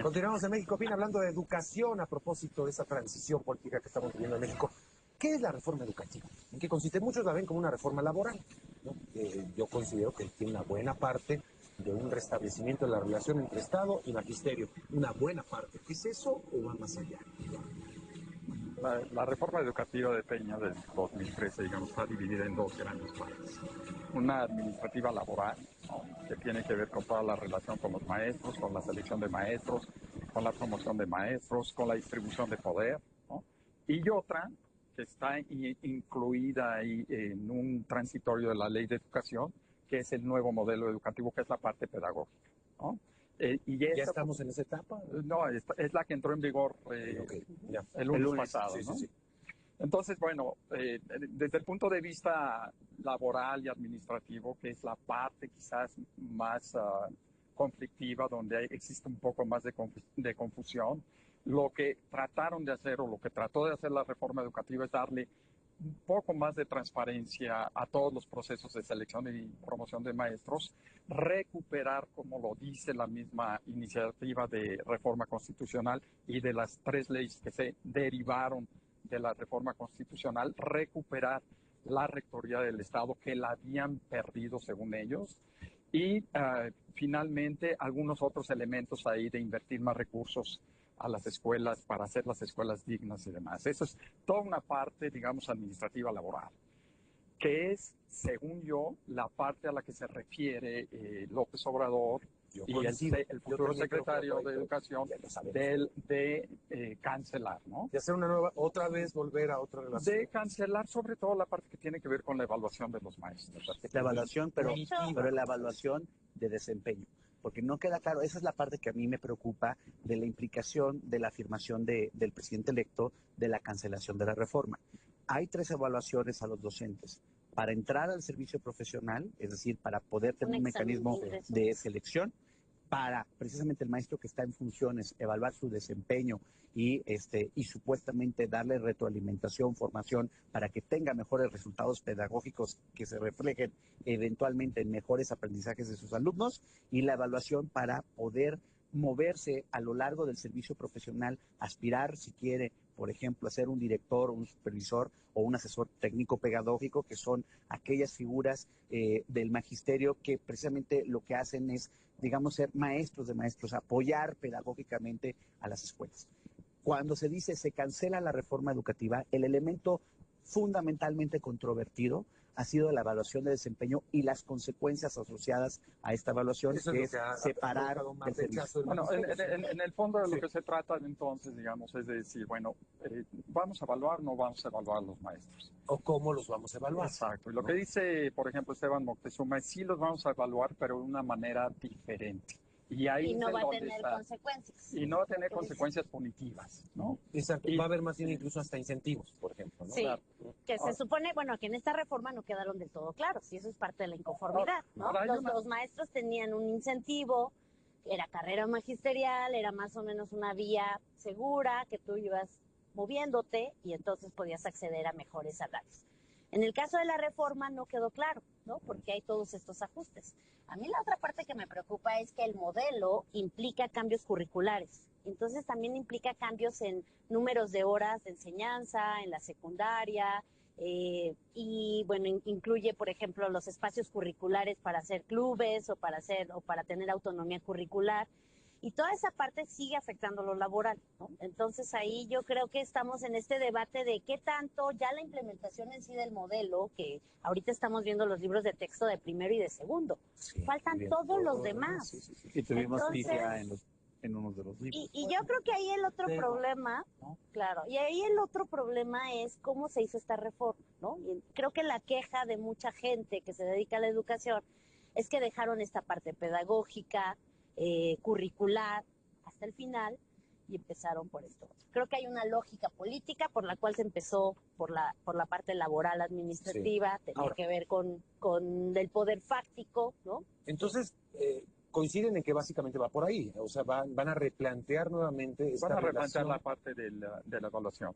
Continuamos en México Opina hablando de educación a propósito de esa transición política que estamos viviendo en México. ¿Qué es la reforma educativa? ¿En qué consiste? Muchos la ven como una reforma laboral, ¿no? Yo considero que tiene una buena parte de un restablecimiento de la relación entre Estado y magisterio. Una buena parte. ¿Es eso o va más allá? La reforma educativa de Peña del 2013, digamos, está dividida en dos grandes partes. Una administrativa laboral, ¿no?, que tiene que ver con toda la relación con los maestros, con la selección de maestros, con la promoción de maestros, con la distribución de poder, ¿no? Y otra que está incluida ahí en un transitorio de la Ley de Educación, que es el nuevo modelo educativo, que es la parte pedagógica, ¿no? ¿Ya estamos en esa etapa? No, es la que entró en vigor el lunes pasado, sí, ¿no? sí. Entonces, bueno, desde el punto de vista laboral y administrativo, que es la parte quizás más conflictiva, donde existe un poco más de confusión, lo que trataron de hacer o lo que trató de hacer la reforma educativa es darle un poco más de transparencia a todos los procesos de selección y promoción de maestros, recuperar, como lo dice la misma iniciativa de reforma constitucional y de las tres leyes que se derivaron de la reforma constitucional, recuperar la rectoría del Estado que la habían perdido según ellos y finalmente algunos otros elementos ahí de invertir más recursos a las escuelas para hacer las escuelas dignas y demás. Eso es toda una parte, digamos, administrativa laboral, que es, según yo, la parte a la que se refiere López Obrador y el futuro secretario de Educación de cancelar, ¿no? De hacer una nueva, otra vez volver a otra relación. De cancelar sobre todo la parte que tiene que ver con la evaluación de los maestros. La evaluación, pero la evaluación de desempeño. Porque no queda claro, esa es la parte que a mí me preocupa de la implicación de la afirmación del presidente electo de la cancelación de la reforma. Hay 3 evaluaciones a los docentes. Para entrar al servicio profesional, es decir, para poder tener un mecanismo de selección, para precisamente el maestro que está en funciones evaluar su desempeño y supuestamente darle retroalimentación, formación para que tenga mejores resultados pedagógicos que se reflejen eventualmente en mejores aprendizajes de sus alumnos, y la evaluación para poder moverse a lo largo del servicio profesional, aspirar si quiere, por ejemplo, a ser un director, un supervisor o un asesor técnico pedagógico, que son aquellas figuras del magisterio que precisamente lo que hacen es, digamos, ser maestros de maestros, apoyar pedagógicamente a las escuelas. Cuando se dice se cancela la reforma educativa, el elemento fundamentalmente controvertido ha sido la evaluación de desempeño y las consecuencias asociadas a esta evaluación, que es separar del servicio. Bueno, en el fondo de lo que se trata entonces, digamos, es de decir, bueno, ¿vamos a evaluar o no vamos a evaluar a los maestros? ¿O cómo los vamos a evaluar? Exacto. Y lo que dice, por ejemplo, Esteban Moctezuma es sí los vamos a evaluar, pero de una manera diferente. Y no va a tener consecuencias. Y no va a tener consecuencias punitivas, ¿no? Exacto. Va a haber más bien incluso hasta incentivos, por ejemplo, ¿no? Sí, que se supone, bueno, que en esta reforma no quedaron del todo claros, y eso es parte de la inconformidad, ¿no? Los maestros tenían un incentivo, era carrera magisterial, era más o menos una vía segura, que tú ibas moviéndote y entonces podías acceder a mejores salarios. En el caso de la reforma no quedó claro, ¿no? Porque hay todos estos ajustes. A mí la otra parte que me preocupa es que el modelo implica cambios curriculares. Entonces también implica cambios en números de horas de enseñanza, en la secundaria, y bueno, incluye, por ejemplo, los espacios curriculares para hacer clubes o para tener autonomía curricular. Y toda esa parte sigue afectando lo laboral, ¿no? Entonces ahí yo creo que estamos en este debate de qué tanto ya la implementación en sí del modelo, que ahorita estamos viendo los libros de texto de primero y de segundo, faltan todos los demás. Sí. Y tuvimos pifia en uno de los libros. Y yo creo que ahí el otro problema, ¿no? Claro, y ahí el otro problema es cómo se hizo esta reforma, ¿no? Y creo que la queja de mucha gente que se dedica a la educación es que dejaron esta parte pedagógica, curricular hasta el final y empezaron por esto. Creo que hay una lógica política por la cual se empezó por la parte laboral administrativa, tenía que ver con el poder fáctico, ¿no? Entonces, coinciden en que básicamente va por ahí, o sea, van a replantear nuevamente esta Van a replantear relación. la parte de la evaluación.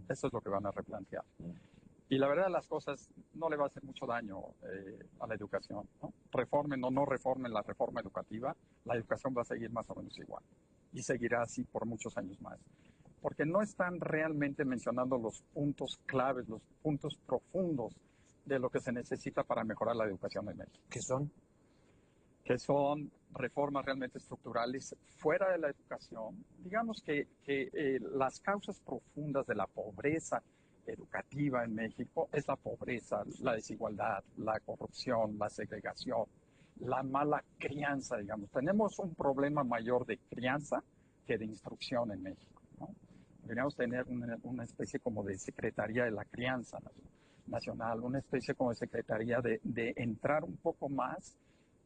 Eso es lo que van a replantear. Y la verdad, las cosas no le va a hacer mucho daño a la educación, ¿no? Reformen o no reformen la reforma educativa, la educación va a seguir más o menos igual. y seguirá así por muchos años más. Porque no están realmente mencionando los puntos claves, los puntos profundos de lo que se necesita para mejorar la educación en México. ¿Qué son? Que son reformas realmente estructurales fuera de la educación. Digamos que las causas profundas de la pobreza educativa en México es la pobreza, la desigualdad, la corrupción, la segregación, la mala crianza, digamos. Tenemos un problema mayor de crianza que de instrucción en México, ¿no? Deberíamos tener una especie como de Secretaría de la Crianza Nacional, una especie como de Secretaría de entrar un poco más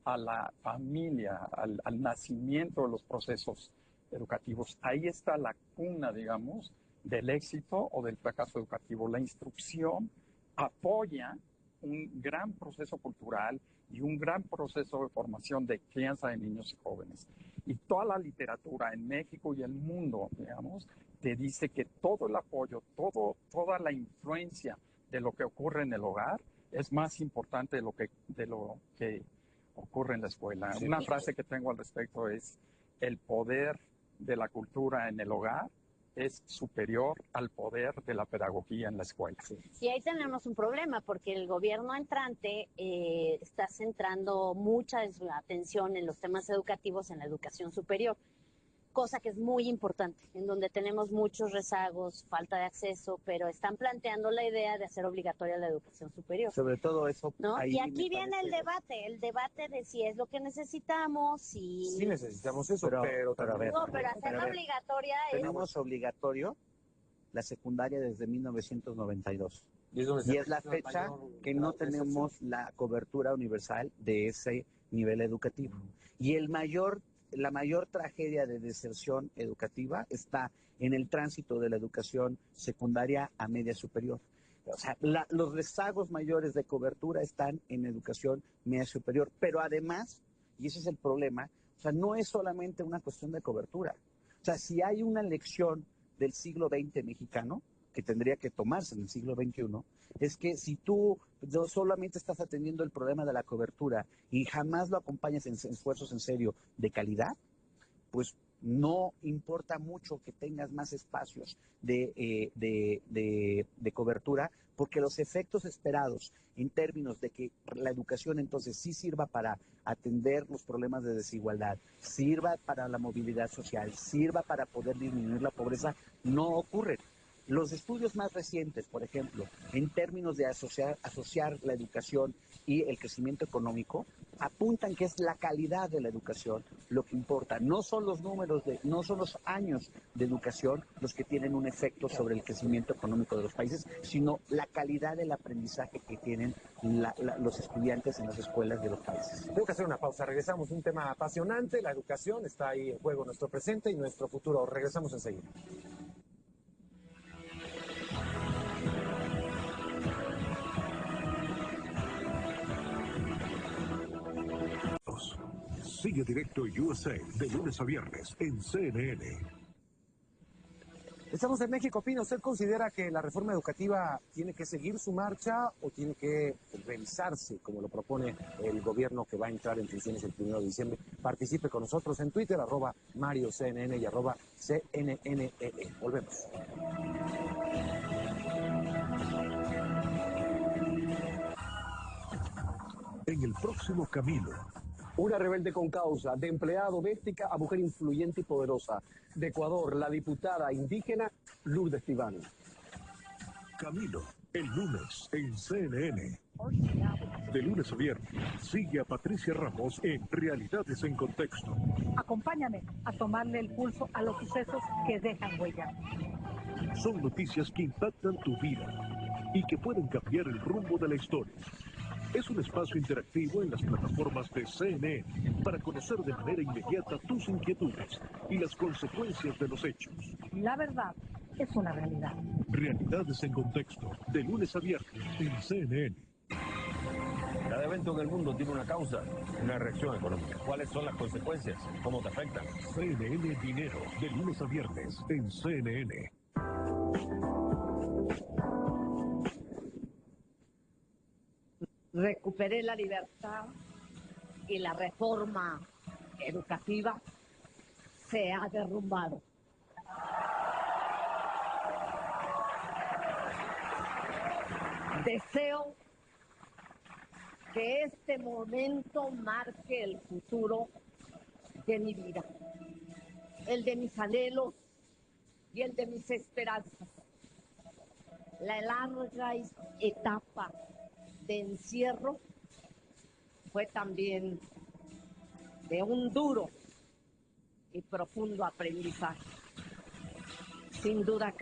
a la familia, al nacimiento de los procesos educativos. Ahí está la cuna, digamos, del éxito o del fracaso educativo. La instrucción apoya un gran proceso cultural y un gran proceso de formación de crianza de niños y jóvenes. Y toda la literatura en México y el mundo, digamos, te dice que todo el apoyo, toda la influencia de lo que ocurre en el hogar es más importante de lo que ocurre en la escuela. Sí. Una frase que tengo al respecto es: el poder de la cultura en el hogar es superior al poder de la pedagogía en la escuela. Y ahí tenemos un problema, porque el gobierno entrante está centrando mucha de su atención en los temas educativos en la educación superior, cosa que es muy importante, en donde tenemos muchos rezagos, falta de acceso, pero están planteando la idea de hacer obligatoria la educación superior. Sobre todo eso. ¿No? Ahí Y aquí me viene parece... el debate de si es lo que necesitamos, si... Sí necesitamos eso, pero a ver, No, pero hacerla obligatoria es... tenemos obligatorio la secundaria desde 1992. Y es la fecha que no tenemos la cobertura universal de ese nivel educativo. Y la mayor tragedia de deserción educativa está en el tránsito de la educación secundaria a media superior. O sea, los rezagos mayores de cobertura están en educación media superior, pero además, y ese es el problema, o sea, no es solamente una cuestión de cobertura. O sea, si hay una lección del siglo XX mexicano, que tendría que tomarse en el siglo XXI, es que si tú no solamente estás atendiendo el problema de la cobertura y jamás lo acompañas en esfuerzos en serio de calidad, pues no importa mucho que tengas más espacios de cobertura, porque los efectos esperados en términos de que la educación entonces sí sirva para atender los problemas de desigualdad, sirva para la movilidad social, sirva para poder disminuir la pobreza, no ocurren. Los estudios más recientes, por ejemplo, en términos de asociar la educación y el crecimiento económico, apuntan que es la calidad de la educación lo que importa. No son los números, no son los años de educación los que tienen un efecto sobre el crecimiento económico de los países, sino la calidad del aprendizaje que tienen los estudiantes en las escuelas de los países. Tengo que hacer una pausa. Regresamos. Un tema apasionante. La educación está ahí en juego, nuestro presente y nuestro futuro. Regresamos enseguida. Sigue Directo USA de lunes a viernes en CNN. Estamos en México. Pino, ¿usted considera que la reforma educativa tiene que seguir su marcha o tiene que revisarse, como lo propone el gobierno que va a entrar en funciones el 1 de diciembre? Participe con nosotros en Twitter, @MarioCNN y @CNNEE. Volvemos. En el próximo Camilo. Una rebelde con causa, de empleada doméstica a mujer influyente y poderosa. De Ecuador, la diputada indígena Lourdes Tibán. Camilo, el lunes en CNN. De lunes a viernes, sigue a Patricia Ramos en Realidades en Contexto. Acompáñame a tomarle el pulso a los sucesos que dejan huella. Son noticias que impactan tu vida y que pueden cambiar el rumbo de la historia. Es un espacio interactivo en las plataformas de CNN para conocer de manera inmediata tus inquietudes y las consecuencias de los hechos. La verdad es una realidad. Realidades en Contexto, de lunes a viernes en CNN. Cada evento en el mundo tiene una causa, una reacción económica. ¿Cuáles son las consecuencias? ¿Cómo te afectan? CNN Dinero, de lunes a viernes en CNN. Recuperé la libertad y la reforma educativa se ha derrumbado. Deseo que este momento marque el futuro de mi vida, el de mis anhelos y el de mis esperanzas. La larga etapa de encierro fue también de un duro y profundo aprendizaje. Sin duda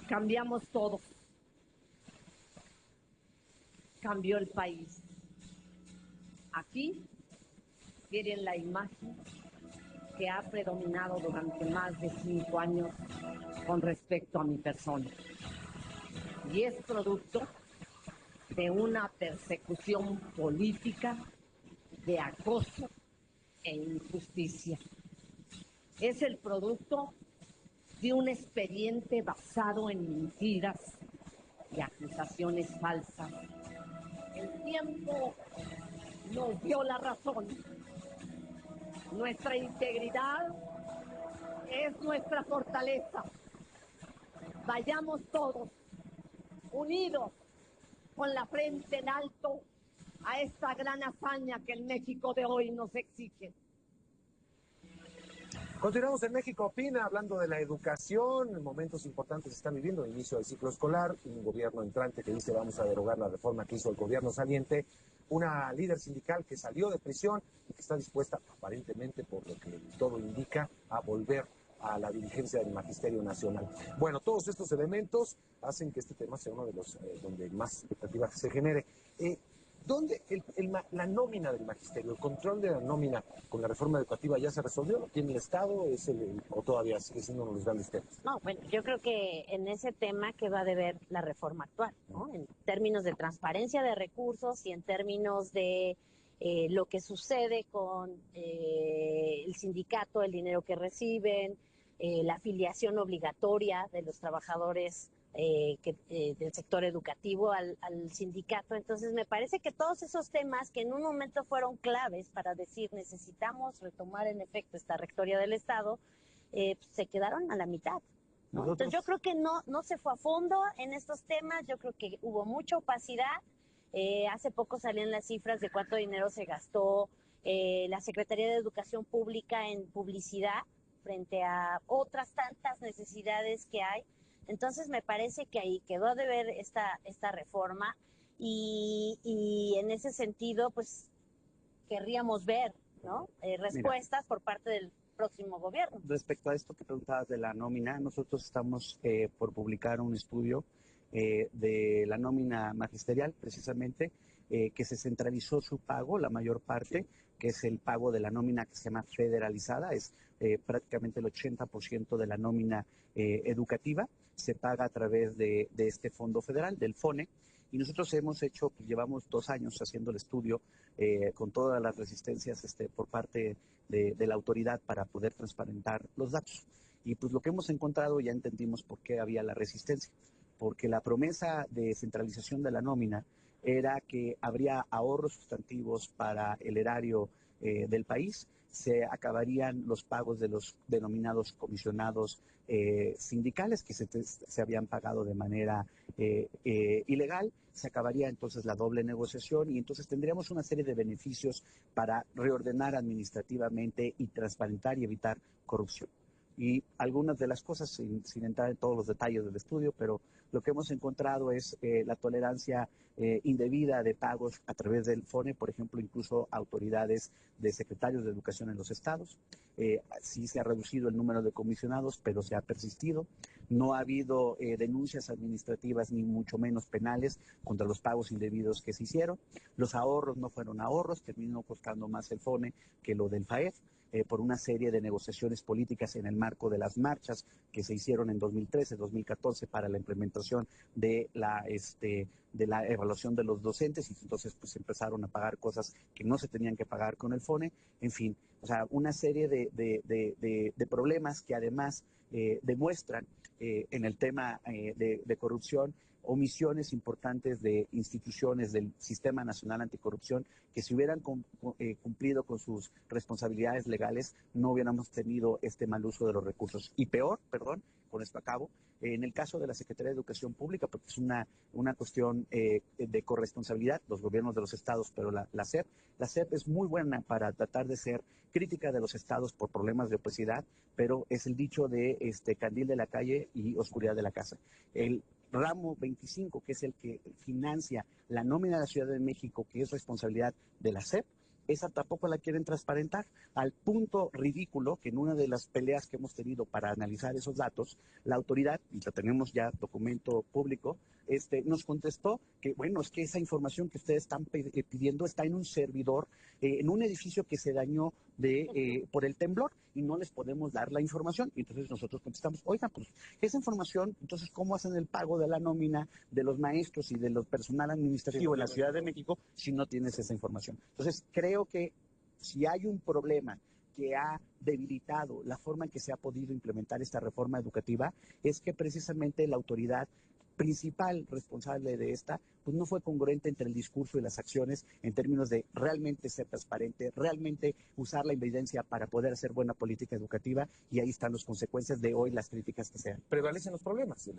cambiamos todos. Cambió el país. Aquí tienen la imagen que ha predominado durante más de 5 años con respecto a mi persona. Y es producto de una persecución política, de acoso e injusticia. Es el producto de un expediente basado en mentiras y acusaciones falsas. El tiempo nos dio la razón. Nuestra integridad es nuestra fortaleza. Vayamos todos unidos con la frente en alto a esta gran hazaña que el México de hoy nos exige. Continuamos en México Opina, hablando de la educación. Momentos importantes se están viviendo, el inicio del ciclo escolar, un gobierno entrante que dice vamos a derogar la reforma que hizo el gobierno saliente, una líder sindical que salió de prisión y que está dispuesta, aparentemente, por lo que todo indica, a volver a la dirigencia del Magisterio Nacional. Bueno, todos estos elementos hacen que este tema sea uno de los donde más expectativa se genere. ¿Dónde la nómina del magisterio, el control de la nómina con la reforma educativa ya se resolvió? ¿Lo tiene el Estado o todavía sigue siendo uno de los grandes temas? No, bueno, yo creo que en ese tema que va a deber la reforma actual, ¿no? En términos de transparencia de recursos y en términos de lo que sucede con el sindicato, el dinero que reciben, la afiliación obligatoria de los trabajadores del sector educativo al sindicato. Entonces me parece que todos esos temas que en un momento fueron claves para decir necesitamos retomar en efecto esta rectoría del Estado, se quedaron a la mitad, ¿no? Entonces yo creo que no se fue a fondo en estos temas, yo creo que hubo mucha opacidad. Hace poco salían las cifras de cuánto dinero se gastó la Secretaría de Educación Pública en publicidad frente a otras tantas necesidades que hay. Entonces me parece que ahí quedó de ver esta reforma y en ese sentido pues querríamos ver, ¿no? Respuestas por parte del próximo gobierno. Respecto a esto que preguntabas de la nómina, nosotros estamos por publicar un estudio de la nómina magisterial, precisamente, que se centralizó su pago, la mayor parte, que es el pago de la nómina que se llama federalizada, es prácticamente el 80% de la nómina educativa, se paga a través de este fondo federal, del FONE, y nosotros llevamos 2 años haciendo el estudio con todas las resistencias por parte de la autoridad para poder transparentar los datos. Y pues lo que hemos encontrado, ya entendimos por qué había la resistencia, porque la promesa de centralización de la nómina era que habría ahorros sustantivos para el erario del país, se acabarían los pagos de los denominados comisionados sindicales que se habían pagado de manera ilegal, se acabaría entonces la doble negociación y entonces tendríamos una serie de beneficios para reordenar administrativamente y transparentar y evitar corrupción. Y algunas de las cosas, sin entrar en todos los detalles del estudio, pero lo que hemos encontrado es la tolerancia indebida de pagos a través del FONE, por ejemplo, incluso autoridades de secretarios de educación en los estados. Sí se ha reducido el número de comisionados, pero se ha persistido. No ha habido denuncias administrativas ni mucho menos penales contra los pagos indebidos que se hicieron. Los ahorros no fueron ahorros, terminó costando más el FONE que lo del FAEF. Por una serie de negociaciones políticas en el marco de las marchas que se hicieron en 2013, 2014 para la implementación de la evaluación de los docentes y entonces pues empezaron a pagar cosas que no se tenían que pagar con el FONE, en fin, o sea, una serie de problemas que además demuestran en el tema de corrupción omisiones importantes de instituciones del Sistema Nacional Anticorrupción que si hubieran cumplido con sus responsabilidades legales no hubiéramos tenido este mal uso de los recursos. Y peor, perdón, con esto acabo, en el caso de la Secretaría de Educación Pública, porque es una cuestión de corresponsabilidad, los gobiernos de los estados, pero la SEP es muy buena para tratar de ser crítica de los estados por problemas de opacidad, pero es el dicho de candil de la calle y oscuridad de la casa. El ramo 25, que es el que financia la nómina de la Ciudad de México, que es responsabilidad de la SEP, esa tampoco la quieren transparentar, al punto ridículo que en una de las peleas que hemos tenido para analizar esos datos, la autoridad, y lo tenemos ya documento público, nos contestó que, bueno, es que esa información que ustedes están pidiendo está en un servidor, en un edificio que se dañó por el temblor y no les podemos dar la información. Y entonces nosotros contestamos, oigan, pues esa información, entonces, ¿cómo hacen el pago de la nómina de los maestros y de los personal administrativo en la Ciudad de México si no tienes esa información? Entonces, creo que si hay un problema que ha debilitado la forma en que se ha podido implementar esta reforma educativa, es que precisamente la autoridad principal responsable de esta, pues no fue congruente entre el discurso y las acciones en términos de realmente ser transparente, realmente usar la evidencia para poder hacer buena política educativa, y ahí están las consecuencias de hoy, las críticas que sean. Prevalecen los problemas.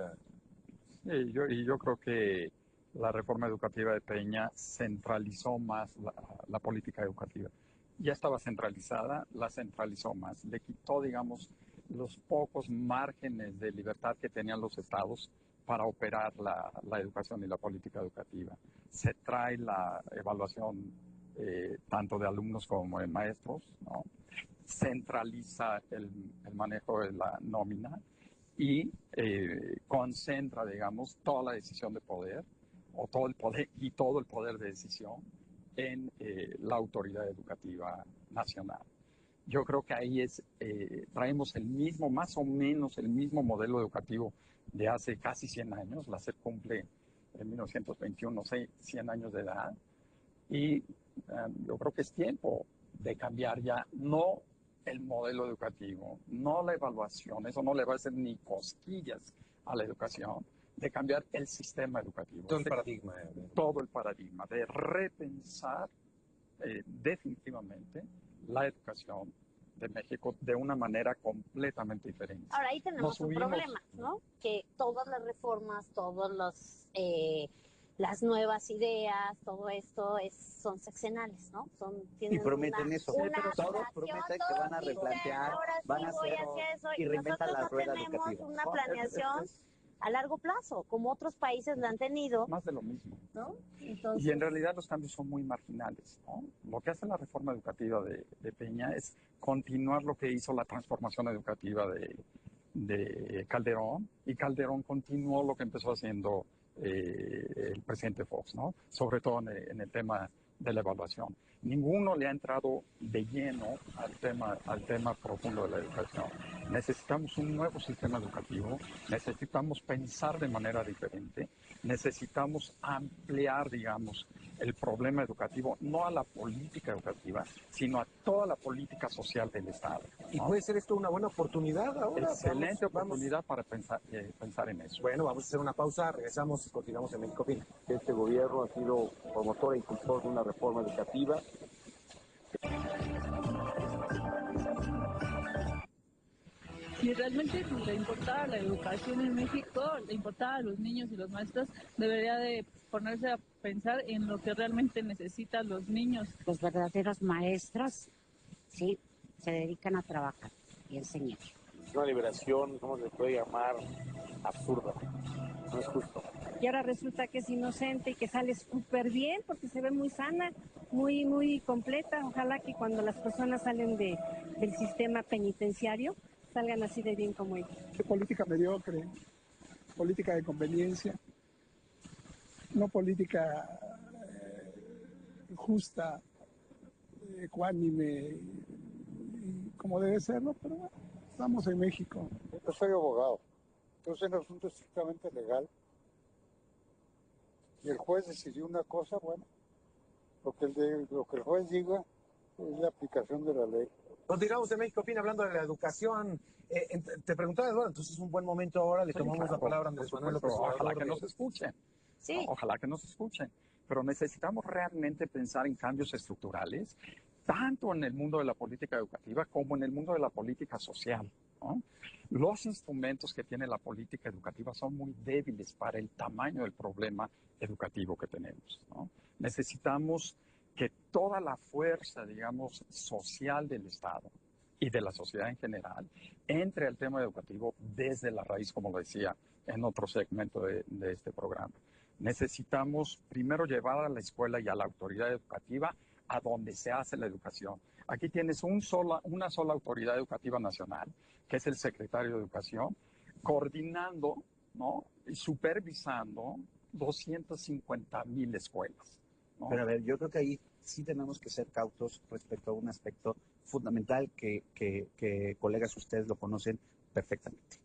Yo creo que la reforma educativa de Peña centralizó más la política educativa. Ya estaba centralizada, la centralizó más. Le quitó, digamos, los pocos márgenes de libertad que tenían los estados para operar la educación y la política educativa. Se trae la evaluación tanto de alumnos como de maestros, ¿no? Centraliza el manejo de la nómina y concentra, digamos, toda la decisión de poder, o todo el poder y todo el poder de decisión en la autoridad educativa nacional. Yo creo que ahí traemos más o menos el mismo modelo educativo de hace casi 100 años. La SEP cumple en 1921, 100 años de edad. Y yo creo que es tiempo de cambiar ya, no el modelo educativo, no la evaluación, eso no le va a hacer ni cosquillas a la educación, de cambiar el sistema educativo. Todo el paradigma. Todo el paradigma, de repensar definitivamente la educación de México de una manera completamente diferente. Ahora, ahí tenemos un problema, ¿no? Que todas las reformas, las nuevas ideas, todo esto son seccionales, ¿no? Y prometen eso. Todos prometen que van a replantear, van a hacer y reinventan la rueda educativa. Nosotros no tenemos una planeación a largo plazo, como otros países la han tenido. Más de lo mismo. ¿No? Entonces, y en realidad los cambios son muy marginales, ¿no? Lo que hace la reforma educativa de Peña es continuar lo que hizo la transformación educativa de Calderón, y Calderón continuó lo que empezó haciendo el presidente Fox, ¿no? Sobre todo en el tema de la evaluación. Ninguno le ha entrado de lleno al tema profundo de la educación. Necesitamos un nuevo sistema educativo, necesitamos pensar de manera diferente, necesitamos ampliar, digamos, el problema educativo, no a la política educativa, sino a toda la política social del Estado, ¿no? ¿Y puede ser esto una buena oportunidad ahora? Excelente oportunidad para pensar en eso. Bueno, vamos a hacer una pausa, regresamos y continuamos en México Opina. Este gobierno ha sido promotor e impulsor de una reforma educativa. Si realmente le importara la educación en México, le importara a los niños y los maestros, debería de ponerse a pensar en lo que realmente necesitan los niños. Los verdaderos maestros, sí, se dedican a trabajar y enseñar. Es una liberación, ¿cómo se puede llamar? Absurda. No es justo. Y ahora resulta que es inocente y que sale súper bien porque se ve muy sana, muy completa. Ojalá que cuando las personas salen del sistema penitenciario salgan así de bien como ella. Política mediocre, política de conveniencia, no política justa, ecuánime, como debe ser, ¿no? Pero bueno, estamos en México. Yo soy abogado, entonces es un asunto estrictamente legal. Y el juez decidió una cosa, bueno, lo que el juez diga es la aplicación de la ley. Continuamos en México Opina hablando de la educación. Te preguntaba, Eduardo, entonces es un buen momento ahora, le tomamos la palabra a Andrés Manuel López Obrador. Ojalá que nos escuchen. Sí. ¿No? Ojalá que nos escuchen. Pero necesitamos realmente pensar en cambios estructurales, tanto en el mundo de la política educativa como en el mundo de la política social, ¿no? Los instrumentos que tiene la política educativa son muy débiles para el tamaño del problema educativo que tenemos, ¿no? Necesitamos que toda la fuerza, digamos, social del Estado y de la sociedad en general entre al tema educativo desde la raíz, como lo decía en otro segmento de este programa. Necesitamos primero llevar a la escuela y a la autoridad educativa a donde se hace la educación. Aquí tienes una sola autoridad educativa nacional, que es el secretario de Educación, coordinando, ¿no?, y supervisando 250,000 escuelas, ¿no? Pero a ver, yo creo que ahí sí tenemos que ser cautos respecto a un aspecto fundamental que colegas ustedes lo conocen perfectamente.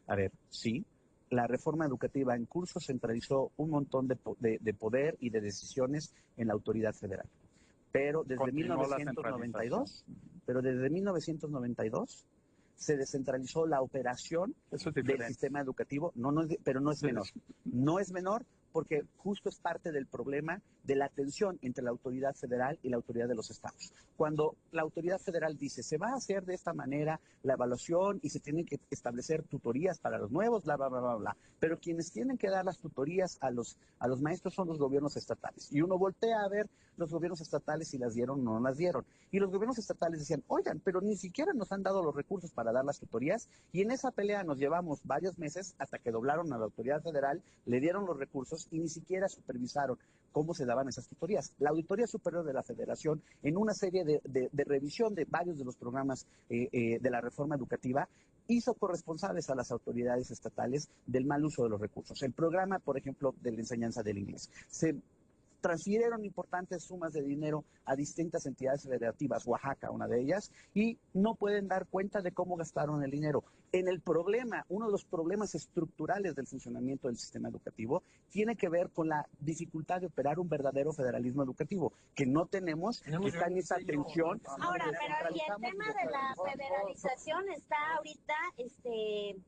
A ver, sí, la reforma educativa en curso centralizó un montón de poder y de decisiones en la autoridad federal. Pero desde 1992 se descentralizó la operación del sistema educativo, pero no es menor. No es menor porque justo es parte del problema de la tensión entre la autoridad federal y la autoridad de los estados. Cuando la autoridad federal dice, se va a hacer de esta manera la evaluación y se tienen que establecer tutorías para los nuevos, bla, bla, bla, bla, bla. Pero quienes tienen que dar las tutorías a los maestros son los gobiernos estatales. Y uno voltea a ver los gobiernos estatales si las dieron o no las dieron. Y los gobiernos estatales decían, oigan, pero ni siquiera nos han dado los recursos para dar las tutorías. Y en esa pelea nos llevamos varios meses hasta que doblaron a la autoridad federal, le dieron los recursos y ni siquiera supervisaron cómo se daban esas tutorías. La Auditoría Superior de la Federación, en una serie de revisión de varios de los programas de la reforma educativa, hizo corresponsables a las autoridades estatales del mal uso de los recursos. El programa, por ejemplo, de la enseñanza del inglés. Se transfirieron importantes sumas de dinero a distintas entidades federativas, Oaxaca, una de ellas, y no pueden dar cuenta de cómo gastaron el dinero. En el problema, uno de los problemas estructurales del funcionamiento del sistema educativo tiene que ver con la dificultad de operar un verdadero federalismo educativo, que no tenemos, que está en esa tensión. Ahora, pero y el tema de la federalización está ahorita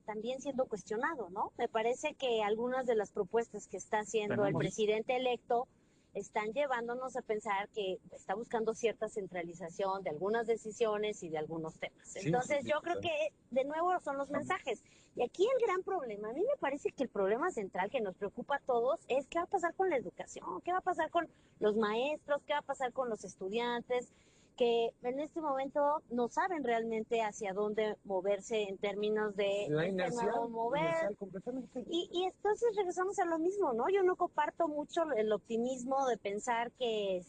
también siendo cuestionado, ¿no? Me parece que algunas de las propuestas que está haciendo el presidente electo están llevándonos a pensar que está buscando cierta centralización de algunas decisiones y de algunos temas. Entonces, yo creo que, de nuevo, son los mensajes. Y aquí el gran problema, a mí me parece que el problema central que nos preocupa a todos es qué va a pasar con la educación, qué va a pasar con los maestros, qué va a pasar con los estudiantes, que en este momento no saben realmente hacia dónde moverse en términos de mover. Y entonces regresamos a lo mismo, ¿no? Yo no comparto mucho el optimismo de pensar que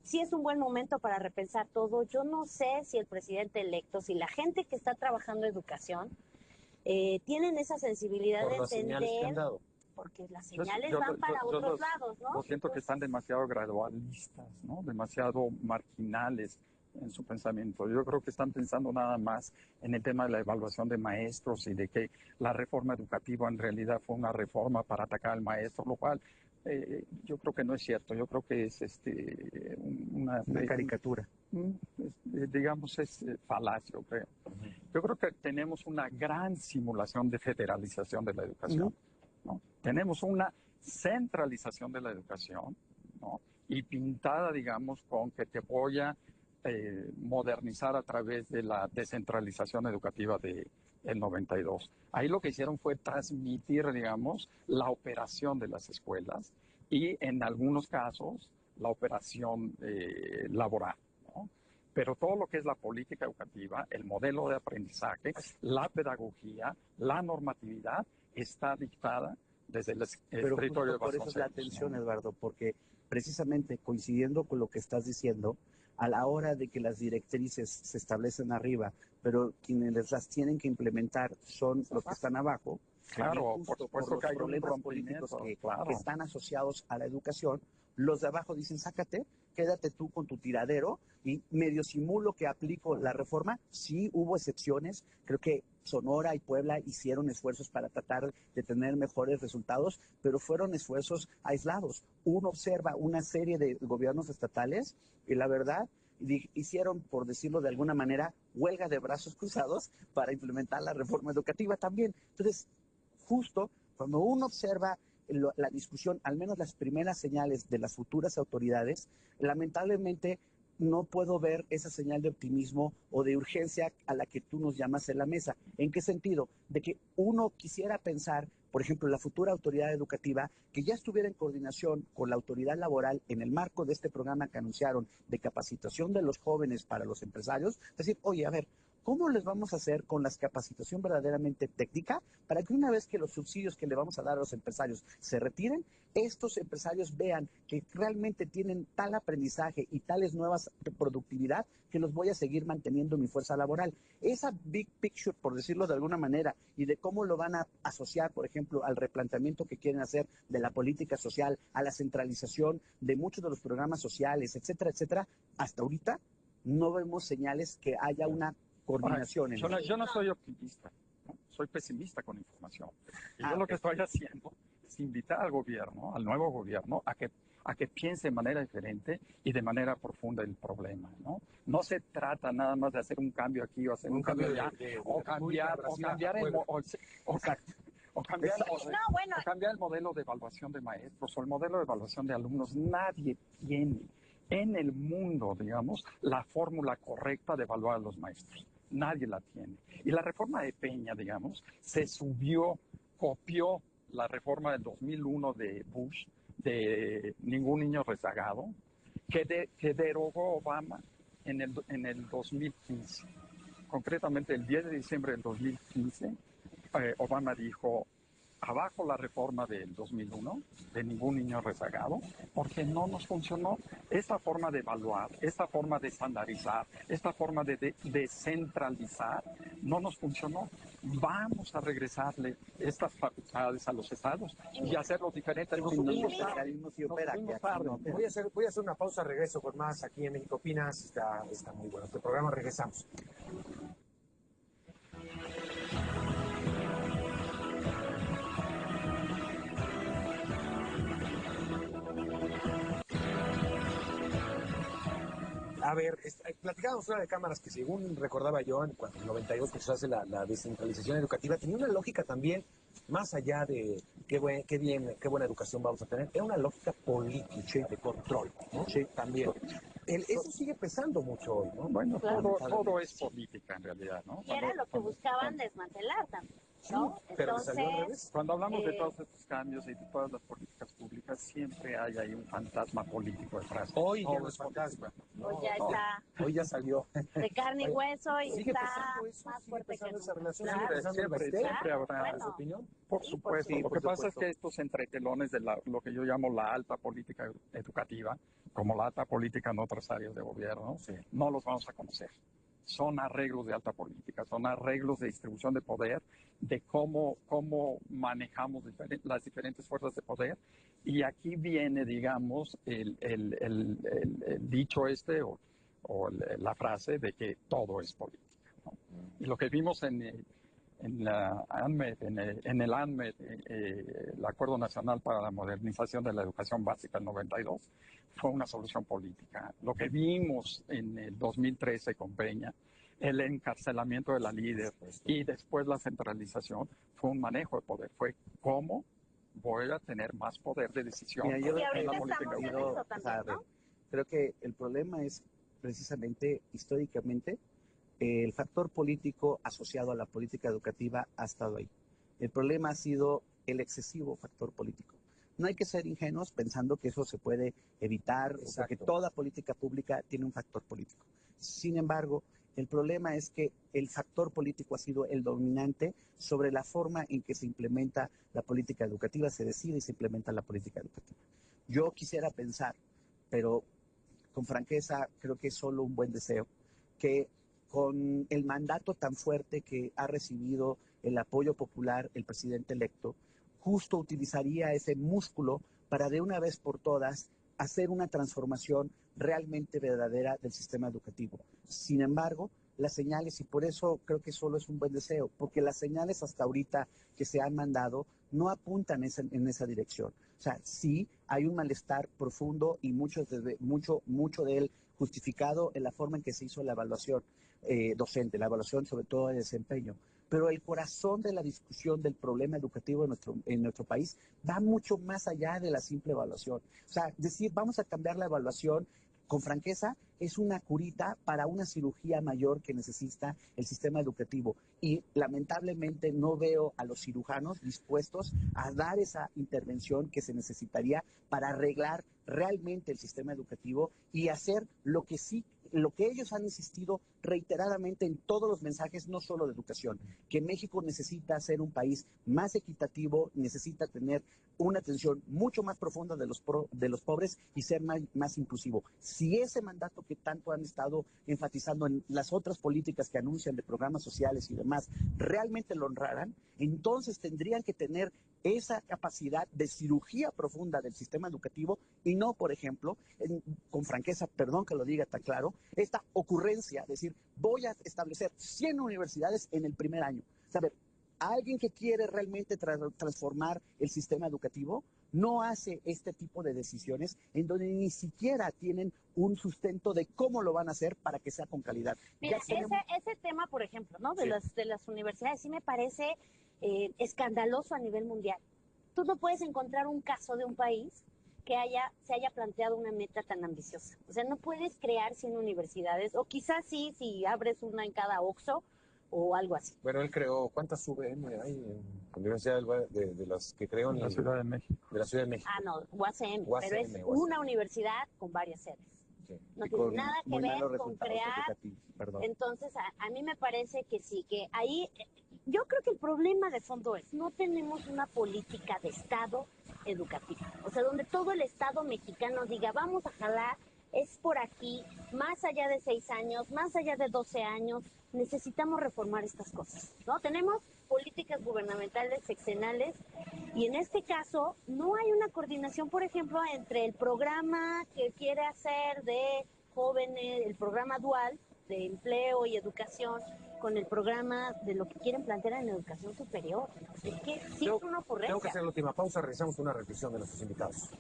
sí es un buen momento para repensar todo. Yo no sé si el presidente electo, si la gente que está trabajando educación, tienen esa sensibilidad de entender, porque las señales van para otros lados, ¿no? Yo siento que están demasiado gradualistas, ¿no? Demasiado marginales en su pensamiento. Yo creo que están pensando nada más en el tema de la evaluación de maestros y de que la reforma educativa en realidad fue una reforma para atacar al maestro, lo cual yo creo que no es cierto. Yo creo que es una caricatura. Digamos, es falacia, yo creo. Yo creo que tenemos una gran simulación de federalización de la educación, ¿no? Tenemos una centralización de la educación, ¿no? Y pintada, digamos, con que te voy a modernizar a través de la descentralización educativa del 92. Ahí lo que hicieron fue transmitir, digamos, la operación de las escuelas y en algunos casos la operación laboral, ¿no? Pero todo lo que es la política educativa, el modelo de aprendizaje, la pedagogía, la normatividad, está dictada desde el territorio de Vasconcelos. Por eso es la atención, ¿no, Eduardo? Porque precisamente coincidiendo con lo que estás diciendo, a la hora de que las directrices se establecen arriba, pero quienes las tienen que implementar son los que están abajo. Claro, por supuesto que hay problemas políticos que están asociados a la educación. Los de abajo dicen, sácate, quédate tú con tu tiradero y medio simulo que aplico la reforma. Sí hubo excepciones, creo que Sonora y Puebla hicieron esfuerzos para tratar de tener mejores resultados, pero fueron esfuerzos aislados. Uno observa una serie de gobiernos estatales y la verdad hicieron, por decirlo de alguna manera, huelga de brazos cruzados para implementar la reforma educativa también. Entonces, justo cuando uno observa la discusión, al menos las primeras señales de las futuras autoridades, lamentablemente no puedo ver esa señal de optimismo o de urgencia a la que tú nos llamas en la mesa. ¿En qué sentido? De que uno quisiera pensar, por ejemplo, la futura autoridad educativa, que ya estuviera en coordinación con la autoridad laboral en el marco de este programa que anunciaron de capacitación de los jóvenes para los empresarios, decir, oye, a ver, ¿cómo les vamos a hacer con la capacitación verdaderamente técnica para que una vez que los subsidios que le vamos a dar a los empresarios se retiren, estos empresarios vean que realmente tienen tal aprendizaje y tales nuevas productividad que los voy a seguir manteniendo mi fuerza laboral? Esa big picture, por decirlo de alguna manera, y de cómo lo van a asociar, por ejemplo, al replanteamiento que quieren hacer de la política social, a la centralización de muchos de los programas sociales, etcétera, etcétera, hasta ahorita no vemos señales que haya una coordinación. Yo no soy optimista, ¿no? Soy pesimista con información. Y yo lo que estoy haciendo es invitar al gobierno, al nuevo gobierno, a que piense de manera diferente y de manera profunda el problema, ¿no? No se trata nada más de hacer un cambio aquí o hacer un cambio allá, o cambiar el modelo de evaluación de maestros o el modelo de evaluación de alumnos. Nadie tiene en el mundo, digamos, la fórmula correcta de evaluar a los maestros. Nadie la tiene. Y la reforma de Peña, digamos, copió la reforma del 2001 de Bush, de ningún niño rezagado, que derogó Obama en el 2015. Concretamente, el 10 de diciembre del 2015, Obama dijo: abajo la reforma del 2001, de ningún niño rezagado, porque no nos funcionó. Esta forma de evaluar, esta forma de estandarizar, esta forma de descentralizar, no nos funcionó. Vamos a regresarle estas facultades a los estados y hacerlo diferente. Voy a hacer una pausa, regreso con más aquí en México Opinas. Está muy bueno este programa, regresamos. A ver, platicábamos fuera de cámaras que, según recordaba yo, en el 92, que se hace la descentralización educativa, tenía una lógica también, más allá de qué buena educación vamos a tener, era una lógica política de control, ¿no? Sí, también. Eso sigue pesando mucho hoy, ¿no? Bueno, claro, todo es política en realidad, ¿no? Y era lo que buscaban desmantelar también, ¿no? Pero salió al revés. Cuando hablamos de todos estos cambios y de todas las políticas públicas, siempre hay ahí un fantasma político detrás. Hoy ya no es fantasma. Hoy ya está. Hoy ya salió. De carne y hueso y sigue está eso, más fuerte que esa relación. Siempre habrá su opinión. Por supuesto. Lo que pasa es que estos entretelones de lo que yo llamo la alta política educativa, como la alta política en otras áreas de gobierno, no los vamos a conocer. Son arreglos de alta política, son arreglos de distribución de poder, de cómo manejamos las diferentes fuerzas de poder. Y aquí viene, digamos, el dicho o la frase de que todo es política, ¿no? Y lo que vimos en el ANMED, el Acuerdo Nacional para la Modernización de la Educación Básica, el 92, fue una solución política. Lo que vimos en el 2013 con Peña, el encarcelamiento de la líder y después la centralización, fue un manejo de poder. Fue cómo voy a tener más poder de decisión. Mira, en la política. Creo que el problema es precisamente históricamente el factor político asociado a la política educativa ha estado ahí. El problema ha sido el excesivo factor político. No hay que ser ingenuos pensando que eso se puede evitar, porque toda política pública tiene un factor político. Sin embargo, el problema es que el factor político ha sido el dominante sobre la forma en que se implementa la política educativa, se decide y se implementa la política educativa. Yo quisiera pensar, pero con franqueza creo que es solo un buen deseo, que con el mandato tan fuerte que ha recibido el apoyo popular el presidente electo, justo utilizaría ese músculo para de una vez por todas hacer una transformación realmente verdadera del sistema educativo. Sin embargo, las señales, y por eso creo que solo es un buen deseo, porque las señales hasta ahorita que se han mandado no apuntan en esa dirección. O sea, sí hay un malestar profundo y mucho de él justificado en la forma en que se hizo la evaluación. docente, la evaluación sobre todo de desempeño. Pero el corazón de la discusión del problema educativo en nuestro país va mucho más allá de la simple evaluación. O sea, decir, vamos a cambiar la evaluación, con franqueza, es una curita para una cirugía mayor que necesita el sistema educativo. Y lamentablemente no veo a los cirujanos dispuestos a dar esa intervención que se necesitaría para arreglar realmente el sistema educativo y hacer lo que ellos han insistido reiteradamente en todos los mensajes, no solo de educación, que México necesita ser un país más equitativo, necesita tener una atención mucho más profunda de los pobres y ser más inclusivo. Si ese mandato que tanto han estado enfatizando en las otras políticas que anuncian de programas sociales y demás, realmente lo honraran, entonces tendrían que tener esa capacidad de cirugía profunda del sistema educativo y no, por ejemplo, con franqueza, perdón que lo diga tan claro, esta ocurrencia, decir, voy a establecer 100 universidades en el primer año. ¿Sabe? Alguien que quiere realmente transformar el sistema educativo no hace este tipo de decisiones en donde ni siquiera tienen un sustento de cómo lo van a hacer para que sea con calidad. Mira, ese tema, por ejemplo, ¿no? De las universidades sí me parece escandaloso a nivel mundial. Tú no puedes encontrar un caso de un país que se haya planteado una meta tan ambiciosa. O sea, no puedes crear 100 universidades, o quizás sí, si abres una en cada OXXO, o algo así. Bueno, él creó, ¿cuántas UVM hay en la Universidad de las que creó en la Ciudad de México? De la Ciudad de México. Ah, no, UACM, pero es UACM. una universidad con varias sedes. Sí. No tiene nada que ver con crear. Entonces, a mí me parece que sí, que ahí, yo creo que el problema de fondo es, no tenemos una política de Estado educativa. O sea, donde todo el Estado mexicano diga, vamos a jalar, es por aquí, más allá de 6 años, más allá de 12 años, necesitamos reformar estas cosas, ¿no? Tenemos políticas gubernamentales sexenales y en este caso no hay una coordinación, por ejemplo, entre el programa que quiere hacer de jóvenes, el programa dual de empleo y educación, con el programa de lo que quieren plantear en educación superior. Es que sí es una ocurrencia. Tengo que hacer la última pausa, regresamos con una reflexión de nuestros invitados.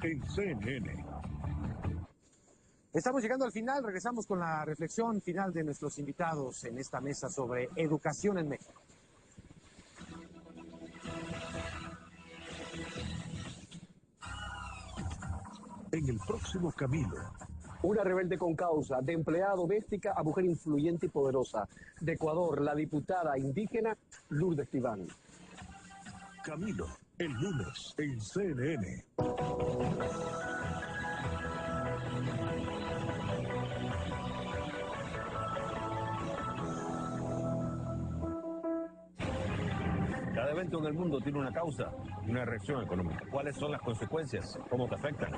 En CNN. Estamos llegando al final, regresamos con la reflexión final de nuestros invitados en esta mesa sobre educación en México. En el próximo Camilo. Una rebelde con causa, de empleada doméstica a mujer influyente y poderosa. De Ecuador, la diputada indígena Lourdes Tibán. Camilo, el lunes en CNN. Cada evento en el mundo tiene una causa y una reacción económica. ¿Cuáles son las consecuencias? ¿Cómo te afectan?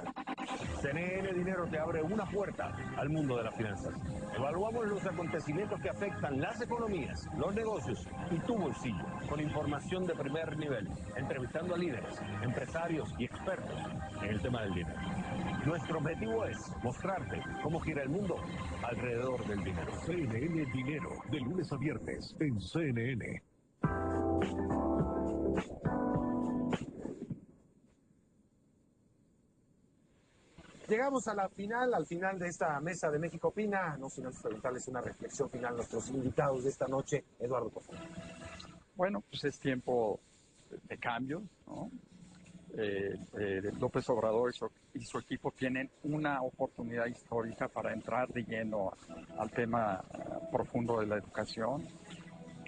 CNN Dinero te abre una puerta al mundo de las finanzas. Evaluamos los acontecimientos que afectan las economías, los negocios y tu bolsillo, con información de primer nivel, entrevistando a líderes, empresarios y expertos en el tema del dinero. Nuestro objetivo es mostrarte cómo gira el mundo alrededor del dinero. CNN Dinero, de lunes a viernes en CNN. Llegamos al final de esta mesa de México Opina. No sin antes preguntarles una reflexión final a nuestros invitados de esta noche. Eduardo, por favor. Bueno, pues es tiempo de cambios, ¿no? López Obrador y su equipo tienen una oportunidad histórica para entrar de lleno al tema profundo de la educación.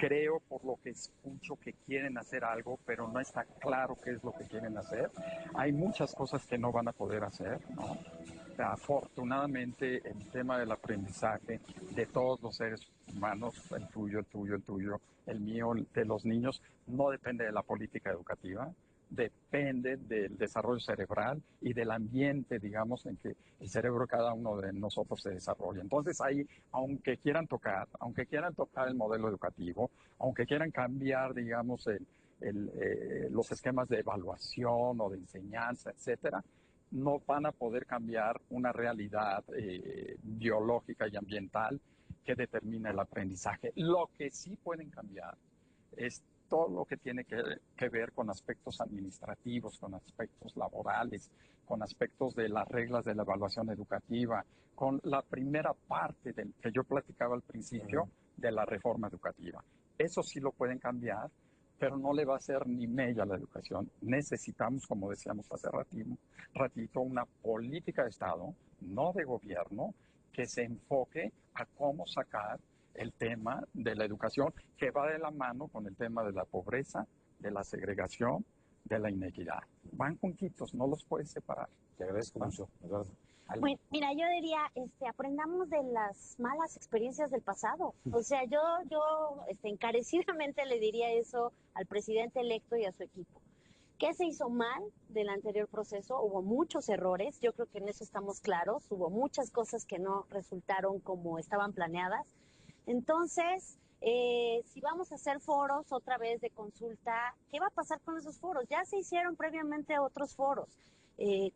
Creo, por lo que escucho, que quieren hacer algo, pero no está claro qué es lo que quieren hacer. Hay muchas cosas que no van a poder hacer, ¿no? Afortunadamente, el tema del aprendizaje de todos los seres humanos, el tuyo, el mío, de los niños, no depende de la política educativa. Depende del desarrollo cerebral y del ambiente, digamos, en que el cerebro de cada uno de nosotros se desarrolla. Entonces ahí, aunque quieran tocar el modelo educativo, aunque quieran cambiar, digamos, los esquemas de evaluación o de enseñanza, etcétera, no van a poder cambiar una realidad biológica y ambiental que determina el aprendizaje. Lo que sí pueden cambiar es todo lo que tiene que ver con aspectos administrativos, con aspectos laborales, con aspectos de las reglas de la evaluación educativa, con la primera parte del que yo platicaba al principio de la reforma educativa. Eso sí lo pueden cambiar, pero no le va a hacer ni mella a la educación. Necesitamos, como decíamos hace ratito, una política de Estado, no de gobierno, que se enfoque a cómo sacar el tema de la educación, que va de la mano con el tema de la pobreza, de la segregación, de la inequidad. Van juntitos, no los puedes separar. Te agradezco mucho, Eduardo. Bueno, mira, yo diría, aprendamos de las malas experiencias del pasado. O sea, yo encarecidamente le diría eso al presidente electo y a su equipo. ¿Qué se hizo mal del anterior proceso? Hubo muchos errores, yo creo que en eso estamos claros. Hubo muchas cosas que no resultaron como estaban planeadas. Entonces, si vamos a hacer foros otra vez de consulta, ¿qué va a pasar con esos foros? Ya se hicieron previamente otros foros.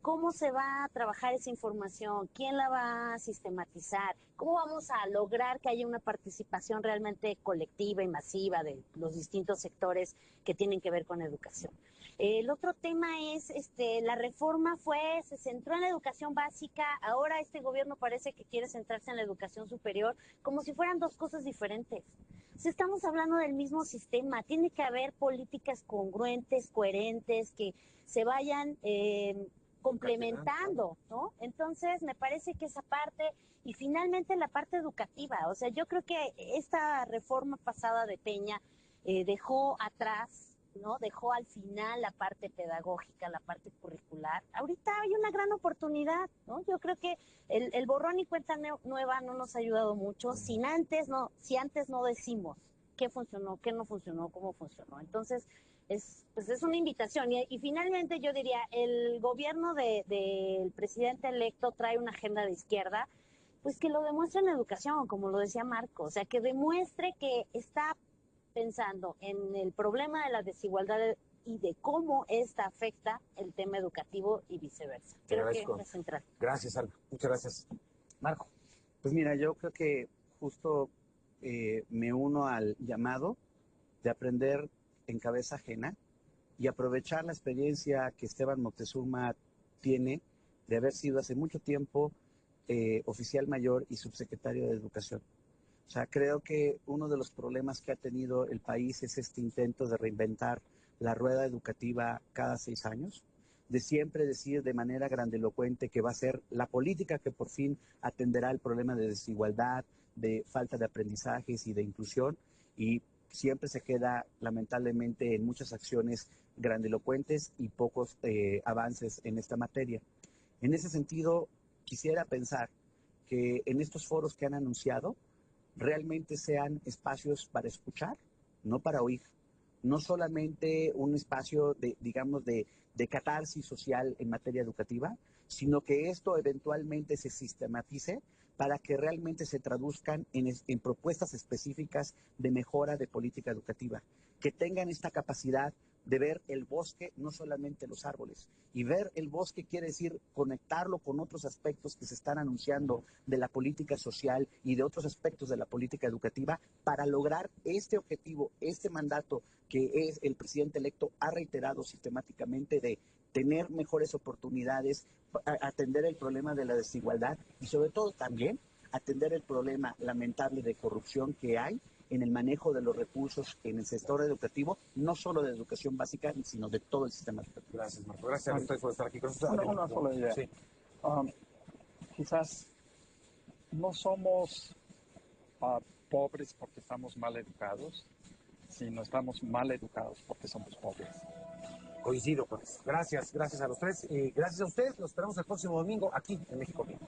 ¿Cómo se va a trabajar esa información? ¿Quién la va a sistematizar? ¿Cómo vamos a lograr que haya una participación realmente colectiva y masiva de los distintos sectores que tienen que ver con educación? El otro tema es, la reforma se centró en la educación básica, ahora este gobierno parece que quiere centrarse en la educación superior, como si fueran dos cosas diferentes. Si estamos hablando del mismo sistema, tiene que haber políticas congruentes, coherentes, que se vayan complementando, ¿no? Entonces, me parece que esa parte, y finalmente la parte educativa, o sea, yo creo que esta reforma pasada de Peña dejó atrás, ¿no? Dejó al final la parte pedagógica, la parte curricular. Ahorita hay una gran oportunidad, ¿no? Yo creo que el borrón y cuenta nueva no nos ha ayudado mucho si antes no decimos qué funcionó, qué no funcionó, cómo funcionó. Entonces, es una invitación. Y finalmente yo diría, el gobierno del presidente electo trae una agenda de izquierda, pues que lo demuestre en la educación, como lo decía Marco, o sea, que demuestre que está pensando en el problema de la desigualdad y de cómo esta afecta el tema educativo y viceversa. Creo que es central. Gracias, Alba. Muchas gracias. Marco. Pues mira, yo creo que justo me uno al llamado de aprender en cabeza ajena y aprovechar la experiencia que Esteban Moctezuma tiene de haber sido hace mucho tiempo oficial mayor y subsecretario de Educación. O sea, creo que uno de los problemas que ha tenido el país es este intento de reinventar la rueda educativa cada 6 años, de siempre decir de manera grandilocuente que va a ser la política que por fin atenderá el problema de desigualdad, de falta de aprendizajes y de inclusión, y siempre se queda lamentablemente en muchas acciones grandilocuentes y pocos avances en esta materia. En ese sentido, quisiera pensar que en estos foros que han anunciado, realmente sean espacios para escuchar, no para oír. No solamente un espacio de catarsis social en materia educativa, sino que esto eventualmente se sistematice para que realmente se traduzcan en propuestas específicas de mejora de política educativa, que tengan esta capacidad de ver el bosque, no solamente los árboles. Y ver el bosque quiere decir conectarlo con otros aspectos que se están anunciando de la política social y de otros aspectos de la política educativa para lograr este objetivo, este mandato que es el presidente electo ha reiterado sistemáticamente de tener mejores oportunidades, atender el problema de la desigualdad y sobre todo también atender el problema lamentable de corrupción que hay en el manejo de los recursos en el sector educativo, no solo de educación básica, sino de todo el sistema educativo. Gracias, Marco. Gracias a ustedes por estar aquí con nosotros. Una sola idea. Sí. Quizás no somos pobres porque estamos mal educados, sino estamos mal educados porque somos pobres. Coincido con eso. Gracias a los tres. Gracias a ustedes. Los esperamos el próximo domingo aquí en México Bien.